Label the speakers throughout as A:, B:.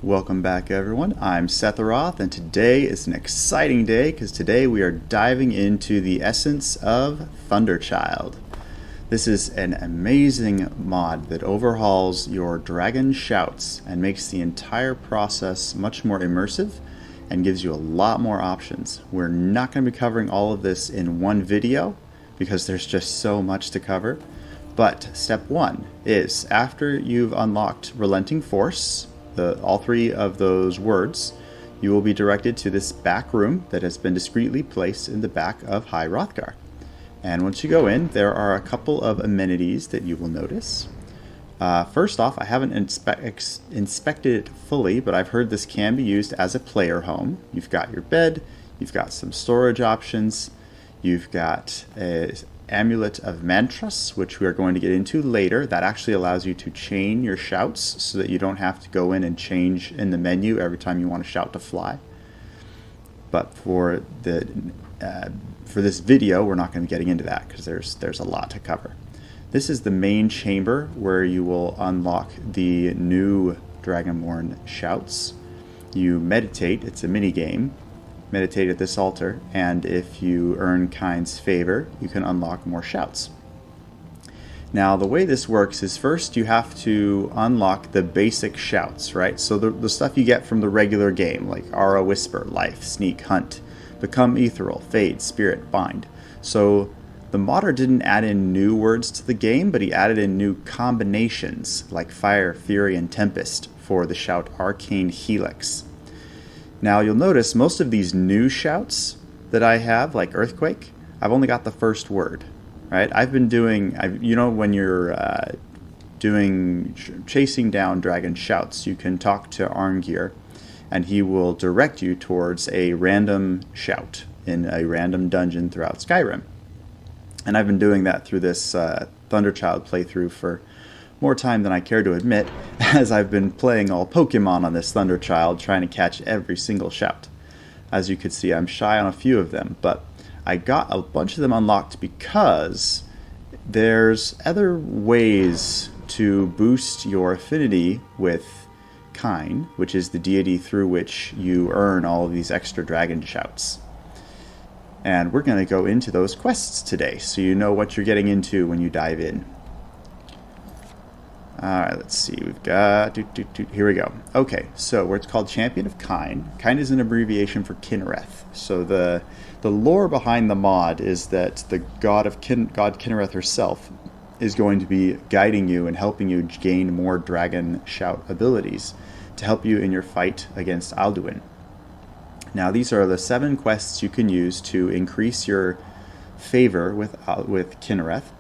A: Welcome back, everyone. I'm Setharoth, and today is an exciting day because today we are diving into the essence of Thunderchild. This is an amazing mod that overhauls your dragon shouts and makes the entire process much more immersive and gives you a lot more options. We're not going to be covering all of this in one video because there's just so much to cover. But step one is after you've unlocked Relenting Force, all three of those words, you will be directed to this back room that has been discreetly placed in the back of High Hrothgar. And once you go in, there are a couple of amenities that you will notice. First off, I haven't inspected it fully, but I've heard this can be used as a player home. You've got your bed, you've got some storage options, you've got a Amulet of Mantras, which we are going to get into later. That actually allows you to chain your shouts so that you don't have to go in and change in the menu every time you want a shout to fly. But for this video, we're not going to be getting into that because there's a lot to cover. This is the main chamber where you will unlock the new Dragonborn shouts. You meditate, it's a mini game. Meditate at this altar, and if you earn Kyne's favor, you can unlock more shouts. Now, the way this works is first you have to unlock the basic shouts, right? So the stuff you get from the regular game, like Aura Whisper, Life, Sneak, Hunt, Become Ethereal, Fade, Spirit, Bind. So the modder didn't add in new words to the game, but he added in new combinations, like Fire, Fury, and Tempest for the shout Arcane Helix. Now you'll notice most of these new shouts that I have, like Earthquake, I've only got the first word, right? I've been doing, when you're chasing down dragon shouts, you can talk to Arngir, and he will direct you towards a random shout in a random dungeon throughout Skyrim. And I've been doing that through this Thunderchild playthrough for more time than I care to admit, as I've been playing all Pokemon on this Thunderchild, trying to catch every single shout. As you can see, I'm shy on a few of them, but I got a bunch of them unlocked because there's other ways to boost your affinity with Kyne, which is the deity through which you earn all of these extra dragon shouts. And we're going to go into those quests today, so you know what you're getting into when you dive in. Alright, let's see, we've got, here we go. Okay, so where it's called Champion of Kyne. Kyne is an abbreviation for Kinnereth. So the lore behind the mod is that the god Kinnereth herself is going to be guiding you and helping you gain more dragon shout abilities to help you in your fight against Alduin. Now these are the 7 quests you can use to increase your favor with Kinnereth.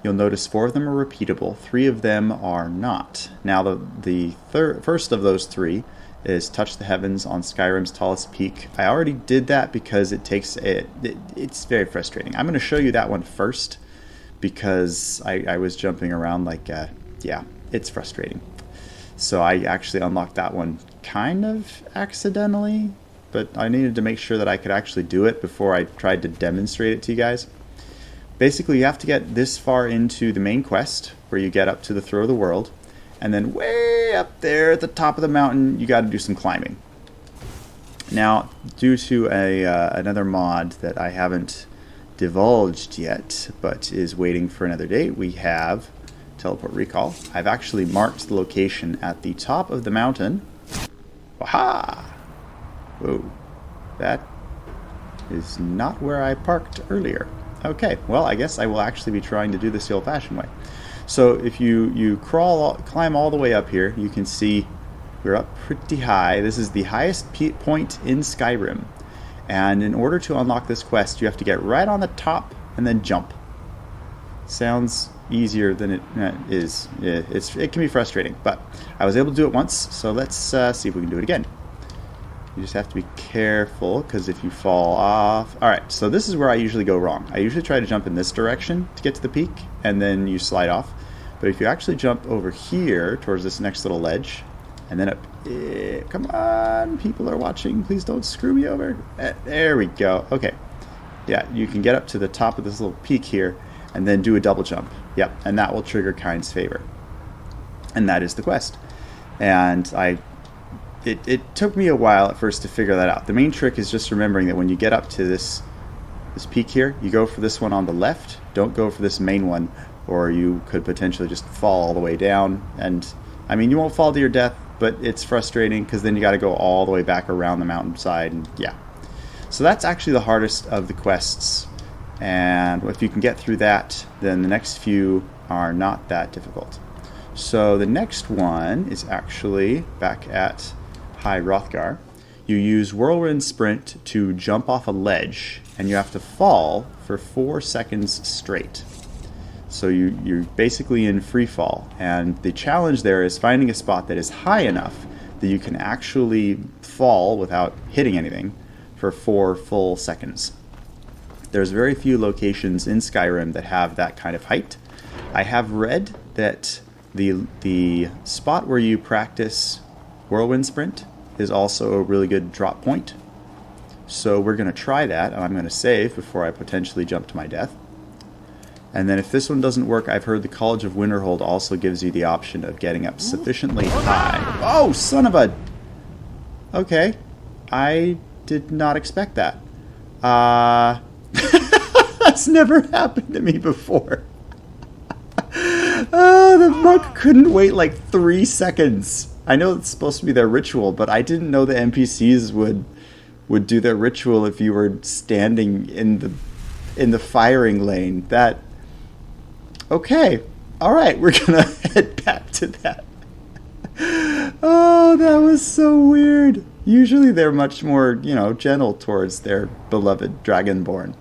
A: You'll notice 4 of them are repeatable, 3 of them are not. Now the first of those 3 is Touch the Heavens on Skyrim's tallest peak. I already did that because it's very frustrating. I'm going to show you that one first because I was jumping around yeah, it's frustrating. So I actually unlocked that one kind of accidentally, but I needed to make sure that I could actually do it before I tried to demonstrate it to you guys. Basically, you have to get this far into the main quest, where you get up to the Throw of the World, and then way up there at the top of the mountain, you got to do some climbing. Now, due to another mod that I haven't divulged yet, but is waiting for another day, we have Teleport Recall. I've actually marked the location at the top of the mountain. Waha! Whoa, that is not where I parked earlier. Okay, well, I guess I will actually be trying to do this the old-fashioned way. So if you climb all the way up here, you can see we're up pretty high. This is the highest point in Skyrim. And in order to unlock this quest, you have to get right on the top and then jump. Sounds easier than it is. It can be frustrating, but I was able to do it once, so let's see if we can do it again. You just have to be careful, because if you fall off... Alright, so this is where I usually go wrong. I usually try to jump in this direction to get to the peak, and then you slide off. But if you actually jump over here, towards this next little ledge, and then up... come on, people are watching, please don't screw me over. There we go. Okay. Yeah, you can get up to the top of this little peak here, and then do a double jump. Yep, and that will trigger Kyne's favor. And that is the quest. And I it took me a while at first to figure that out. The main trick is just remembering that when you get up to this peak here, you go for this one on the left. Don't go for this main one, or you could potentially just fall all the way down. And I mean, you won't fall to your death, but it's frustrating because then you got to go all the way back around the mountainside, and yeah. So that's actually the hardest of the quests, and if you can get through that, then the next few are not that difficult. So the next one is actually back at High Hrothgar. You use Whirlwind Sprint to jump off a ledge, and you have to fall for 4 seconds straight. So you're basically in free fall, and the challenge there is finding a spot that is high enough that you can actually fall without hitting anything for 4 full seconds. There's very few locations in Skyrim that have that kind of height. I have read that the spot where you practice Whirlwind Sprint is also a really good drop point. So we're going to try that, and I'm going to save before I potentially jump to my death. And then if this one doesn't work, I've heard the College of Winterhold also gives you the option of getting up sufficiently high. Oh, son of a... Okay. I did not expect that. That's never happened to me before. Oh, the monk couldn't wait like 3 seconds. I know it's supposed to be their ritual, but I didn't know the NPCs would do their ritual if you were standing in the firing lane. That... Okay. Alright, we're gonna head back to that. Oh, that was so weird. Usually they're much more, gentle towards their beloved Dragonborn.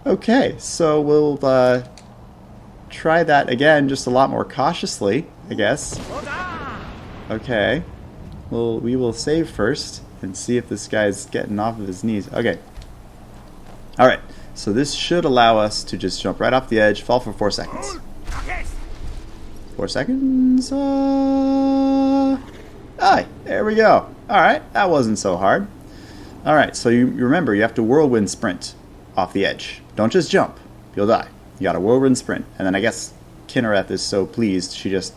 A: Okay, so we'll try that again, just a lot more cautiously, I guess. Okay. Well, we will save first and see if this guy's getting off of his knees. Okay. Alright, so this should allow us to just jump right off the edge, fall for 4 seconds. 4 seconds. Aye, there we go. Alright, that wasn't so hard. Alright, so you remember, you have to Whirlwind Sprint off the edge. Don't just jump. You'll die. You got a Whirlwind Sprint. And then I guess Kinnereth is so pleased, she just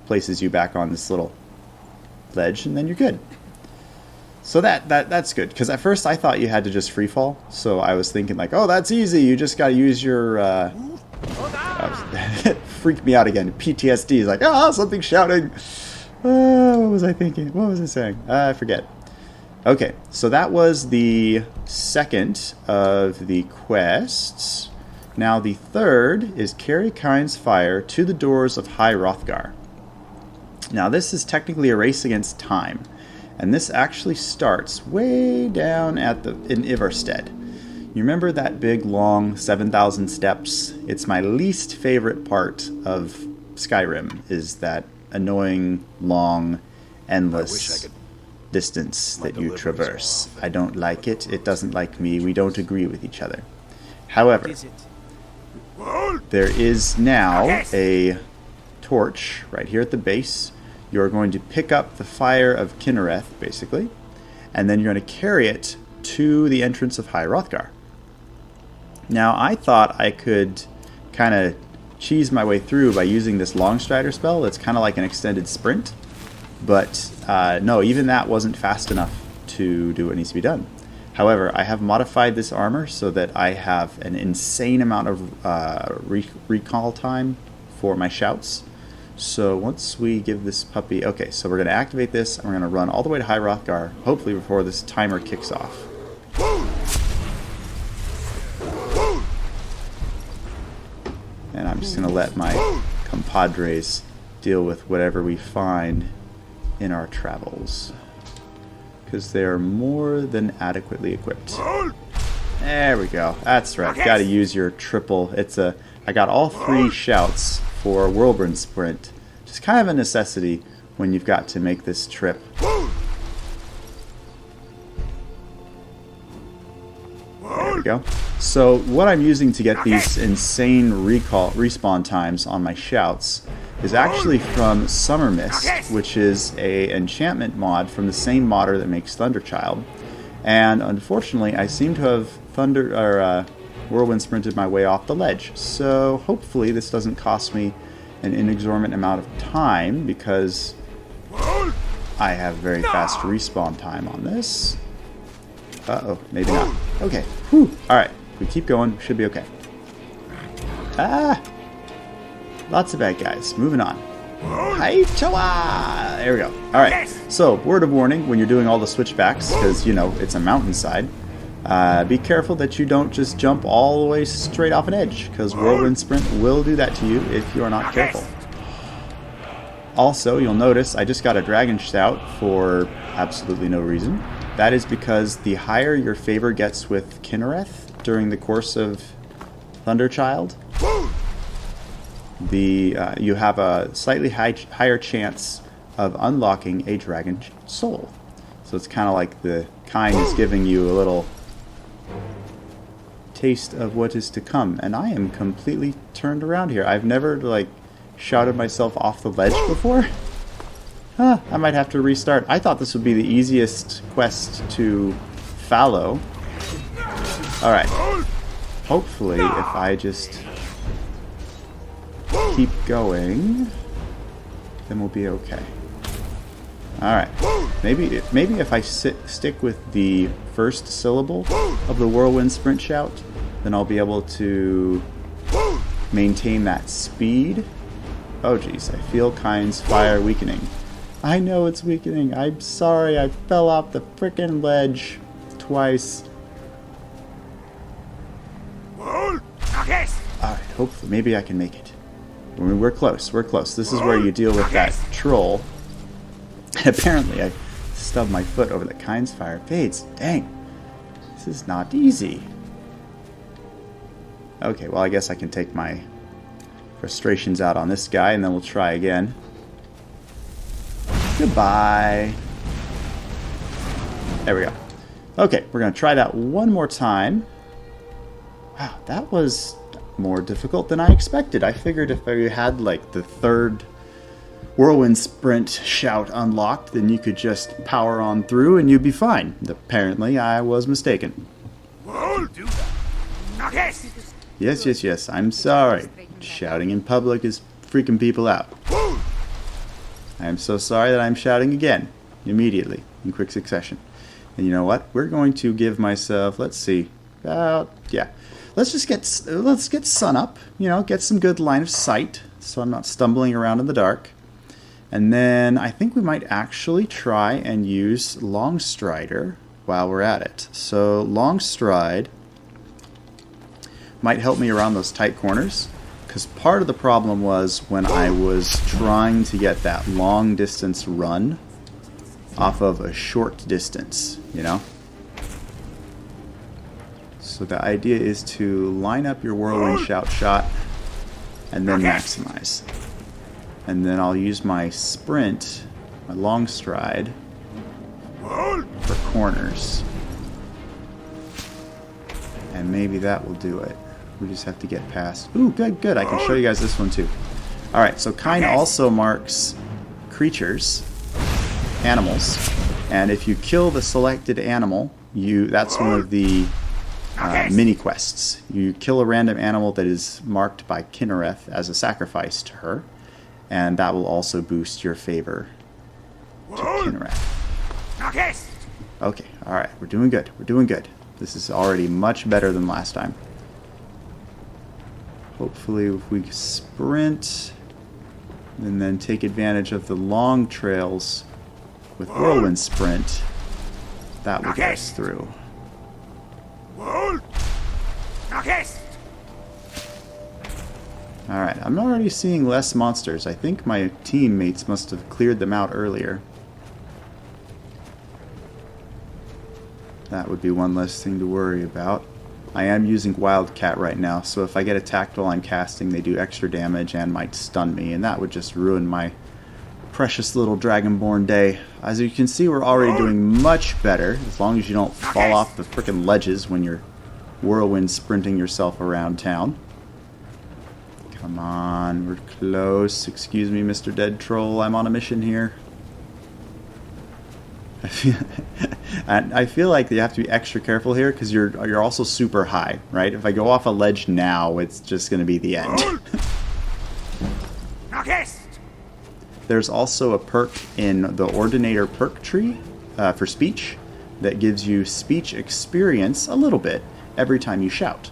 A: places you back on this little ledge, and then you're good. So that's good, because at first I thought you had to just free fall. So I was thinking like, oh, that's easy. You just got to use your... freaked me out again. PTSD is like, something shouting. What was I thinking? What was I saying? I forget. Okay, so that was the second of the quests. Now the third is carry Kyne's fire to the doors of High Hrothgar. Now this is technically a race against time, and this actually starts way down in Ivarstead. You remember that big long 7,000 steps? It's my least favorite part of Skyrim, is that annoying, long, endless distance that you traverse. I don't like it. It doesn't like me. We don't agree with each other. However, there is now a torch right here at the base. You're going to pick up the fire of Kinnereth, basically, and then you're going to carry it to the entrance of High Hrothgar. Now, I thought I could kind of cheese my way through by using this Long Strider spell. That's kind of like an extended sprint. But no, even that wasn't fast enough to do what needs to be done. However, I have modified this armor so that I have an insane amount of recall time for my shouts. So once we give this puppy... Okay, so we're going to activate this, and we're going to run all the way to High Hrothgar, hopefully before this timer kicks off. And I'm just going to let my compadres deal with whatever we find in our travels, because they are more than adequately equipped. There we go. That's right. Got to use your triple. I got all 3 shouts for Whirlwind Sprint. Just kind of a necessity when you've got to make this trip. There we go. So what I'm using to get these insane respawn times on my shouts is actually from Summer Mist, which is a enchantment mod from the same modder that makes Thunderchild. And unfortunately, I seem to have Whirlwind Sprinted my way off the ledge. So hopefully this doesn't cost me an inexorbitant amount of time, because I have very fast respawn time on this. Uh-oh, maybe not. Okay, whew. Alright, we keep going, should be okay. Ah! Lots of bad guys. Moving on. Hi, Chawa! There we go. Alright, so, word of warning when you're doing all the switchbacks, because, you know, it's a mountainside. Be careful that you don't just jump all the way straight off an edge, because Whirlwind Sprint will do that to you if you are not careful. Also, you'll notice I just got a Dragon Shout for absolutely no reason. That is because the higher your favor gets with Kinnereth during the course of Thunderchild, you have a slightly higher chance of unlocking a Dragon Soul. So it's kind of like the Kyne is giving you a little taste of what is to come. And I am completely turned around here. I've never, like, shouted myself off the ledge before. Huh, I might have to restart. I thought this would be the easiest quest to follow. Alright. Hopefully, if I just keep going, then we'll be okay. Alright. Maybe if I stick with the first syllable of the Whirlwind Sprint Shout, then I'll be able to maintain that speed. Oh geez, I feel Kyne's fire weakening. I know it's weakening. I'm sorry, I fell off the frickin' ledge twice. Alright, hopefully, maybe I can make it. We're close, we're close. This is where you deal with that troll. And apparently I stubbed my foot over the Kyne's fire fades. Dang, this is not easy. Okay, well I guess I can take my frustrations out on this guy and then we'll try again. Goodbye. There we go. Okay, we're going to try that one more time. Wow, that was more difficult than I expected. I figured if I had like the third Whirlwind Sprint Shout unlocked, then you could just power on through and you'd be fine. Apparently, I was mistaken. Yes, I'm sorry. Shouting in public is freaking people out. I am so sorry that I'm shouting again, immediately, in quick succession. And you know what? We're going to give myself, let's see, let's get sun up, you know, get some good line of sight, so I'm not stumbling around in the dark. And then I think we might actually try and use Long Strider while we're at it. So Long Stride might help me around those tight corners. Because part of the problem was when I was trying to get that long distance run off of a short distance, you know? So the idea is to line up your Whirlwind Shout shot and then maximize. And then I'll use my sprint, my long stride, for corners. And maybe that will do it. We just have to get past. Ooh, good. I can show you guys this one too. Alright, so Kyne also marks creatures, animals, and if you kill the selected animal, that's one of the mini quests. You kill a random animal that is marked by Kinnereth as a sacrifice to her, and that will also boost your favor to Kinnereth. Okay, alright, we're doing good. This is already much better than last time. Hopefully if we sprint and then take advantage of the long trails with Whirlwind Sprint, that will get us through. Alright, I'm already seeing less monsters. I think my teammates must have cleared them out earlier. That would be one less thing to worry about. I am using Wildcat right now, so if I get attacked while I'm casting, they do extra damage and might stun me, and that would just ruin my precious little Dragonborn day. As you can see, we're already doing much better, as long as you don't fall off the frickin' ledges when you're whirlwind sprinting yourself around town. Come on, we're close. Excuse me, Mr. Dead Troll, I'm on a mission here. I feel like you have to be extra careful here because you're also super high, right? If I go off a ledge now, it's just going to be the end. There's also a perk in the Ordinator perk tree for speech that gives you speech experience a little bit every time you shout.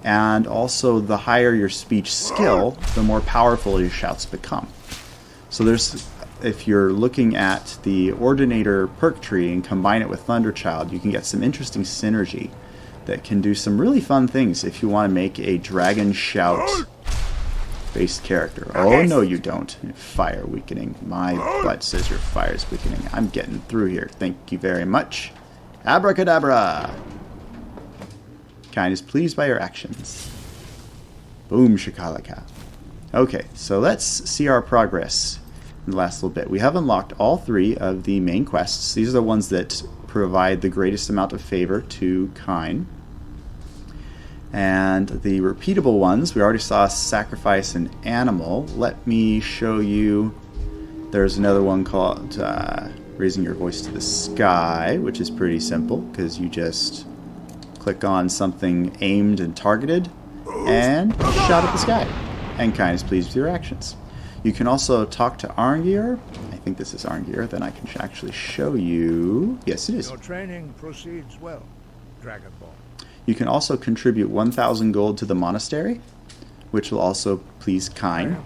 A: And also, the higher your speech skill, the more powerful your shouts become. So if you're looking at the Ordinator perk tree and combine it with Thunderchild, you can get some interesting synergy that can do some really fun things if you want to make a dragon shout based character. Oh no, you don't. Fire weakening. My butt says your fire is weakening. I'm getting through here. Thank you very much. Abracadabra! Kyne is pleased by your actions. Boom shakalaka. Okay, so let's see our progress in the last little bit. We have unlocked all 3 of the main quests. These are the ones that provide the greatest amount of favor to Kyne. And the repeatable ones, we already saw sacrifice an animal. Let me show you. There's another one called raising your voice to the sky, which is pretty simple because you just click on something aimed and targeted and shout at the sky. And Kyne is pleased with your actions. You can also talk to Arngir. I think this is Arngir. Then I can actually show you. Yes, it is.
B: Your training proceeds well, Dragon Ball.
A: You can also contribute 1,000 gold to the monastery, which will also please Kyne.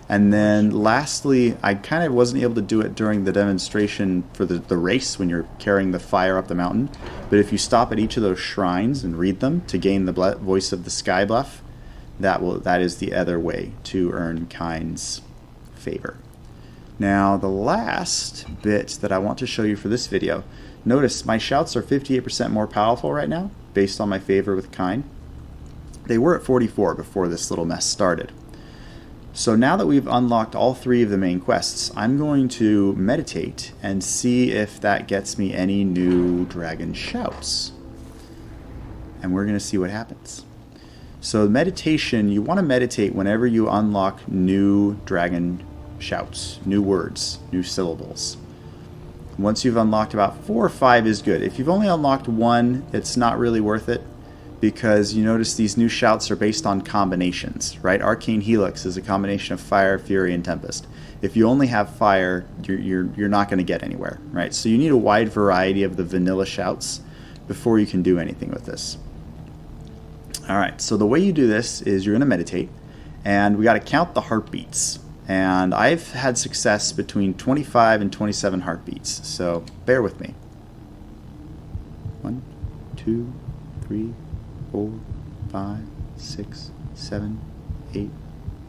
A: And then lastly, I kind of wasn't able to do it during the demonstration for the race when you're carrying the fire up the mountain. But if you stop at each of those shrines and read them to gain the voice of the sky buff, that is the other way to earn Kyne's favor. Now the last bit that I want to show you for this video, notice my shouts are 58% more powerful right now based on my favor with Kyne. They were at 44 before this little mess started. So now that we've unlocked all 3 of the main quests, I'm going to meditate and see if that gets me any new dragon shouts. And we're going to see what happens. So meditation, you want to meditate whenever you unlock new dragon shouts, new words, new syllables. Once you've unlocked about 4 or 5 is good. If you've only unlocked 1, it's not really worth it because you notice these new shouts are based on combinations, right? Arcane Helix is a combination of fire, fury, and tempest. If you only have fire, you're not going to get anywhere, right? So you need a wide variety of the vanilla shouts before you can do anything with this. All right, so the way you do this is you're going to meditate, and we got to count the heartbeats. And I've had success between 25 and 27 heartbeats, so bear with me. 1, 2, 3, 4, 5, 6, 7, 8,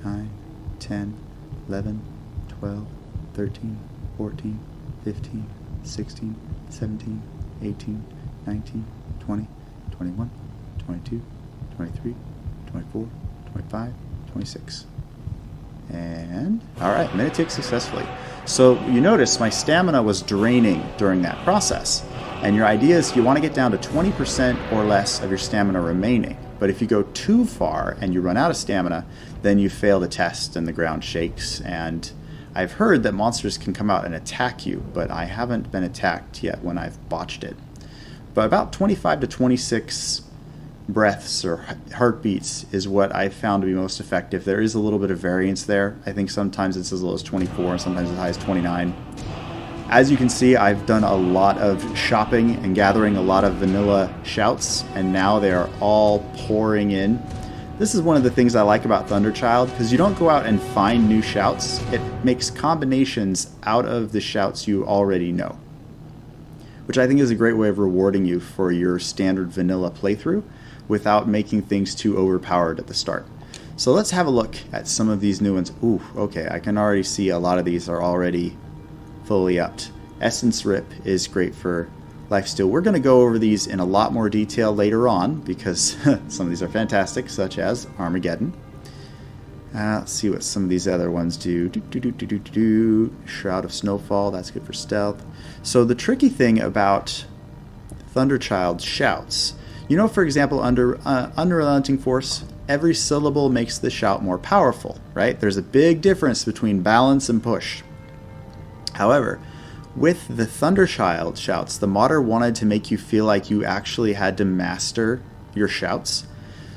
A: 9, 10, 11, 12, 13, 14, 15, 16, 17, 18, 19, 20, 21, 22, 23, 24, 25, 26. And, alright, meditate successfully. So you notice my stamina was draining during that process. And your idea is you want to get down to 20% or less of your stamina remaining. But if you go too far and you run out of stamina, then you fail the test and the ground shakes. And I've heard that monsters can come out and attack you, but I haven't been attacked yet when I've botched it. But about 25 to 26 breaths or heartbeats is what I found to be most effective. There is a little bit of variance there. I think sometimes it's as low as 24 and sometimes as high as 29. As you can see, I've done a lot of shopping and gathering a lot of vanilla shouts, and now they are all pouring in. This is one of the things I like about Thunderchild, because you don't go out and find new shouts. It makes combinations out of the shouts you already know, which I think is a great way of rewarding you for your standard vanilla playthrough without making things too overpowered at the start. So let's have a look at some of these new ones. Ooh, okay, I can already see a lot of these are already fully upped. Essence Rip is great for lifesteal. We're going to go over these in a lot more detail later on because some of these are fantastic, such as Armageddon. Let's see what some of these other ones do. Shroud of Snowfall, that's good for stealth. So the tricky thing about Thunderchild's shouts, you know, for example, under Unrelenting Force, every syllable makes the shout more powerful, right? There's a big difference between balance and push. However, with the Thunderchild shouts, the modder wanted to make you feel like you actually had to master your shouts.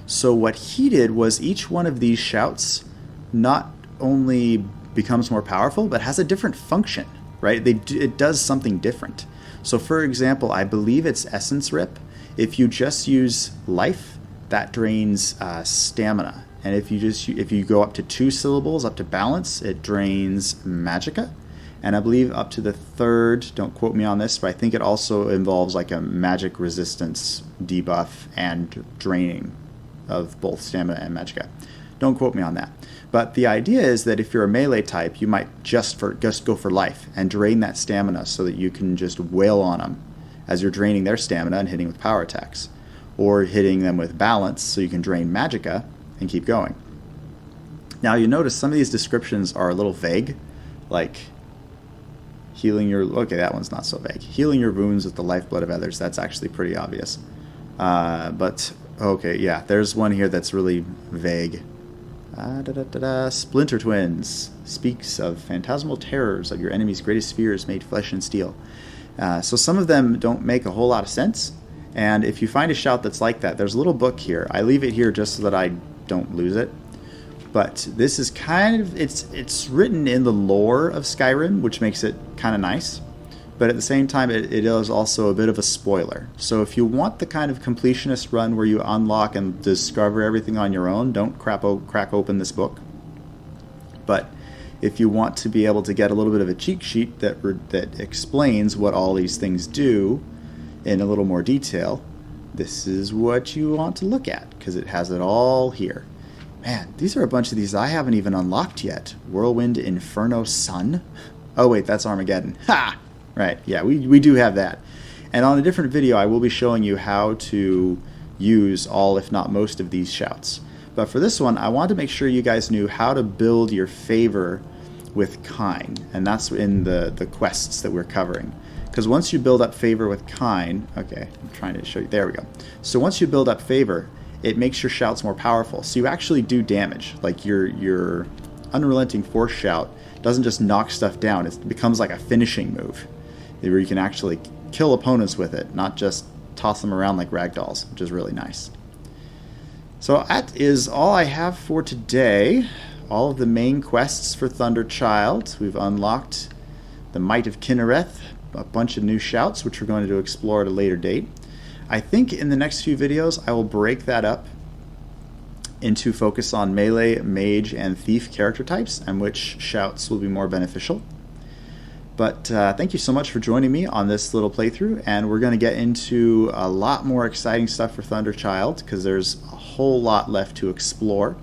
A: So what he did was each one of these shouts not only becomes more powerful, but has a different function, right? It does something different. So for example, I believe it's Essence Rip. If you just use life, that drains stamina. And if you go up to 2 syllables, up to balance, it drains magicka. And I believe up to the 3rd, don't quote me on this, but I think it also involves like a magic resistance debuff and draining of both stamina and magicka. Don't quote me on that. But the idea is that if you're a melee type, you might just go for life and drain that stamina so that you can just wail on them as you're draining their stamina and hitting with power attacks. Or hitting them with balance so you can drain magicka and keep going. Now you notice some of these descriptions are a little vague, like healing your... Okay, that one's not so vague. Healing your wounds with the lifeblood of others, that's actually pretty obvious. But, okay, yeah, there's one here that's really vague. Splinter Twins speaks of phantasmal terrors of your enemy's greatest fears made flesh and steel. So some of them don't make a whole lot of sense. And if you find a shout that's like that, there's a little book here. I leave it here just so that I don't lose it. But this is kind of, it's written in the lore of Skyrim, which makes it kind of nice. But at the same time, it is also a bit of a spoiler. So if you want the kind of completionist run where you unlock and discover everything on your own, don't crack open this book. But if you want to be able to get a little bit of a cheat sheet that explains what all these things do in a little more detail, this is what you want to look at, because it has it all here. Man, these are a bunch of these I haven't even unlocked yet. Whirlwind, Inferno, Sun. Oh wait, that's Armageddon. Ha! Right, yeah, we do have that. And on a different video, I will be showing you how to use all, if not most, of these shouts. But for this one, I wanted to make sure you guys knew how to build your favor with Kyne. And that's in the quests that we're covering. Because once you build up favor with Kyne, okay, I'm trying to show you, there we go. So once you build up favor, it makes your shouts more powerful. So you actually do damage. Like your Unrelenting Force shout doesn't just knock stuff down, it becomes like a finishing move, where you can actually kill opponents with it, not just toss them around like ragdolls, which is really nice. So that is all I have for today. All of the main quests for Thunderchild. We've unlocked the Might of Kinnereth, a bunch of new shouts, which we're going to explore at a later date. I think in the next few videos I will break that up into focus on melee, mage, and thief character types, and which shouts will be more beneficial. But thank you so much for joining me on this little playthrough, and we're going to get into a lot more exciting stuff for Thunderchild, because there's a whole lot left to explore.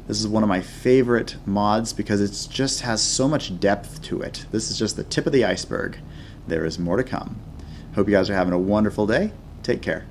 A: This is one of my favorite mods because it just has so much depth to it. This is just the tip of the iceberg. There is more to come. Hope you guys are having a wonderful day. Take care.